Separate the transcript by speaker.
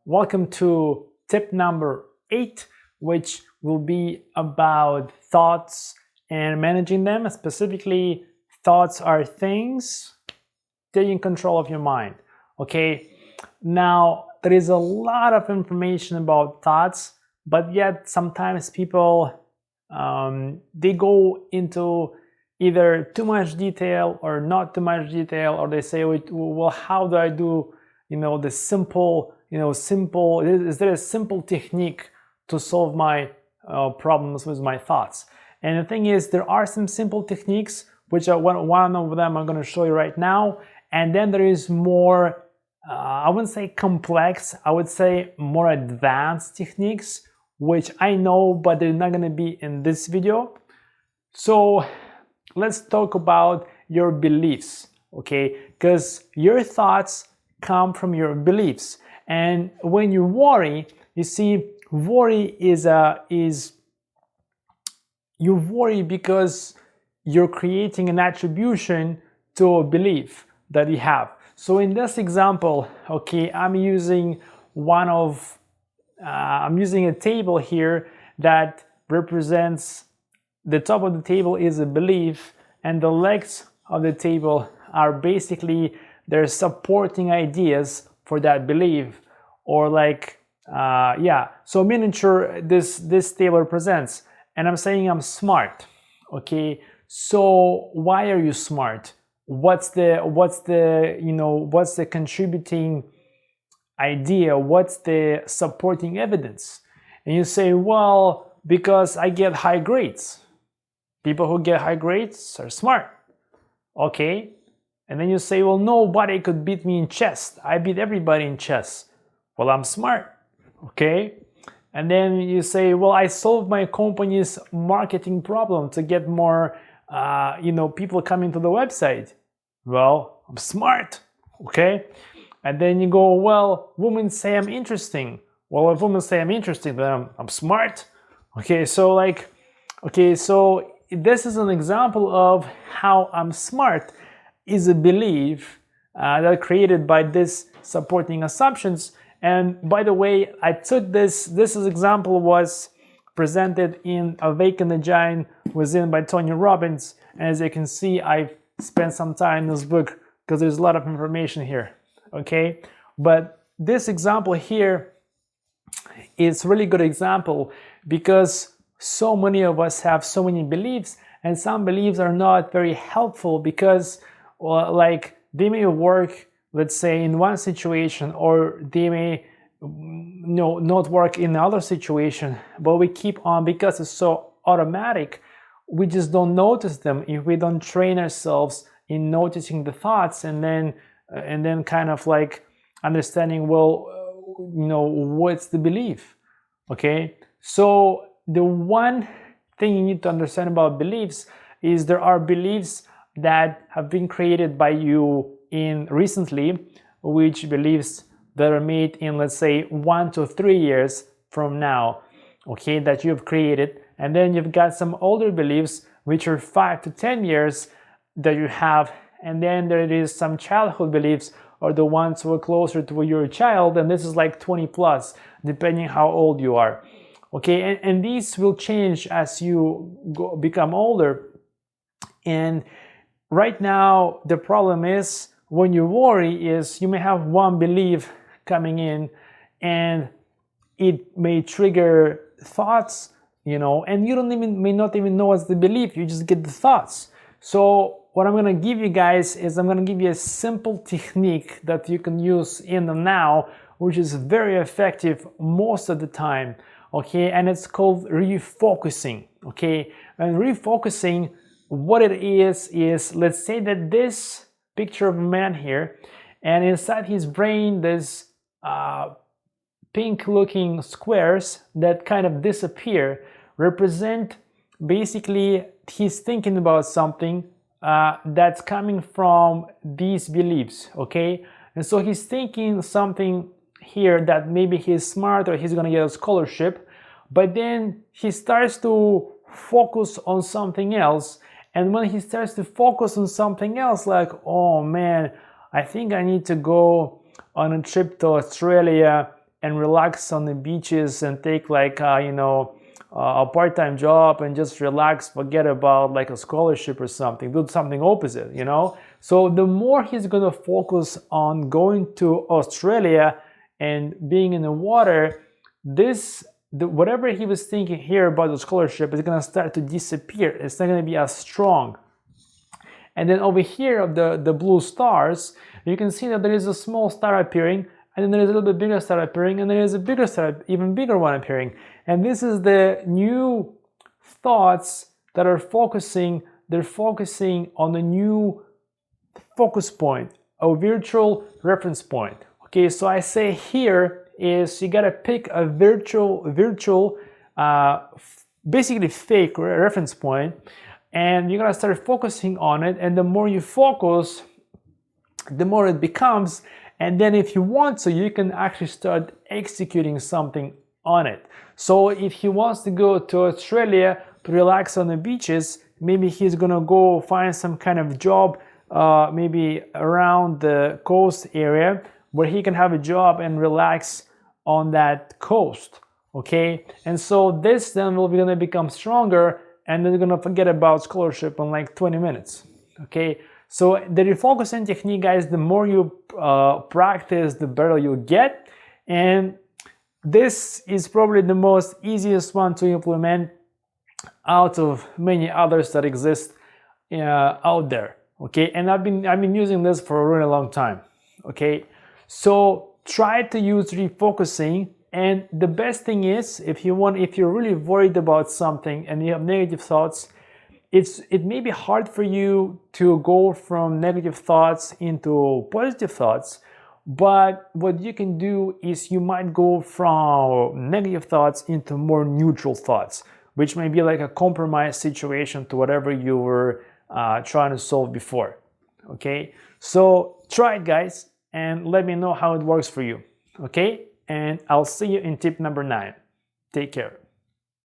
Speaker 1: Welcome to tip number 8, which will be about thoughts and managing them. Specifically, thoughts are things taking control of your mind. Okay, now there is a lot of information about thoughts, but yet sometimes people they go into either too much detail or not too much detail, or they say, well, how do I do, the simple, is there a simple technique to solve my problems with my thoughts? And the thing is, there are some simple techniques, which are one of them I'm going to show you right now. And then there is more, I wouldn't say complex, I would say more advanced techniques, which I know, but they're not going to be in this video. So let's talk about your beliefs, okay? Because your thoughts come from your beliefs. And when you worry, you see, worry you worry because you're creating an attribution to a belief that you have. So in this example, okay, I'm using a table here that represents the top of the table is a belief, and the legs of the table are basically their supporting ideas for that belief, or like so miniature this table represents. And I'm saying I'm smart. Okay, so why are you smart? What's the contributing idea? What's the supporting evidence? And you say, well, because I get high grades. People who get high grades are smart. Okay. And then you say, well, nobody could beat me in chess. I beat everybody in chess. Well, I'm smart. Okay. And then you say, well, I solved my company's marketing problem to get more, people coming to the website. Well, I'm smart. Okay. And then you go, well, women say I'm interesting. Well, if women say I'm interesting, then I'm smart. Okay. So so this is an example of how I'm smart is a belief that created by this supporting assumptions. And by the way, I took this example was presented in Awake the Giant Within by Tony Robbins. And as you can see, I've spent some time in this book because there's a lot of information here. Okay, but this example here is a really good example because so many of us have so many beliefs, and some beliefs are not very helpful because they may work, let's say, in one situation, or they may not work in another situation, but we keep on because it's so automatic. We just don't notice them if we don't train ourselves in noticing the thoughts and then kind of like understanding, well, what's the belief? Okay, so the one thing you need to understand about beliefs is there are beliefs that have been created by you recently, which beliefs that are made in, let's say, 1 to 3 years from now, okay, that you've created. And then you've got some older beliefs which are 5 to 10 years that you have. And then there is some childhood beliefs, or the ones who are closer to your child, and this is like 20 plus, depending how old you are. Okay, and these will change as you become older. And right now, the problem is when you worry is you may have one belief coming in, and it may trigger thoughts, and you may not even know what's the belief. You just get the thoughts. So what I'm going to give you guys is I'm going to give you a simple technique that you can use in the now, which is very effective most of the time. Okay, and it's called refocusing. Okay, and refocusing, what it is let's say that this picture of a man here, and inside his brain there's pink looking squares that kind of disappear, represent basically he's thinking about something that's coming from these beliefs. Okay, and so he's thinking something here that maybe he's smart or he's gonna get a scholarship, but then he starts to focus on something else. And when he starts to focus on something else, like, oh man, I think I need to go on a trip to Australia and relax on the beaches and take like a part-time job and just relax, forget about like a scholarship or something, do something opposite, So the more he's going to focus on going to Australia and being in the water, whatever he was thinking here about the scholarship is going to start to disappear. It's not going to be as strong. And then over here, the blue stars, you can see that there is a small star appearing, and then there is a little bit bigger star appearing, and there is a bigger star, even bigger one appearing. And this is the new thoughts that are focusing. They're focusing on a new focus point, a virtual reference point. Okay, so I say here is you gotta pick a virtual, basically fake reference point, and you're gonna start focusing on it. And the more you focus, the more it becomes. And then if you want to, you can actually start executing something on it. So if he wants to go to Australia to relax on the beaches, maybe he's gonna go find some kind of job, maybe around the coast area, where he can have a job and relax on that coast. Okay, and so this then will be gonna become stronger, and then you're gonna forget about scholarship in like 20 minutes. Okay, so the refocusing technique, guys, the more you practice, the better you get. And this is probably the most easiest one to implement out of many others that exist out there. Okay, and I've been using this for a really long time. Okay, so try to use refocusing. And the best thing is, if you're really worried about something and you have negative thoughts, it may be hard for you to go from negative thoughts into positive thoughts. But what you can do is you might go from negative thoughts into more neutral thoughts, which may be like a compromise situation to whatever you were trying to solve before. Okay, so try it, guys, and let me know how it works for you. Okay, and I'll see you in tip number 9. Take care.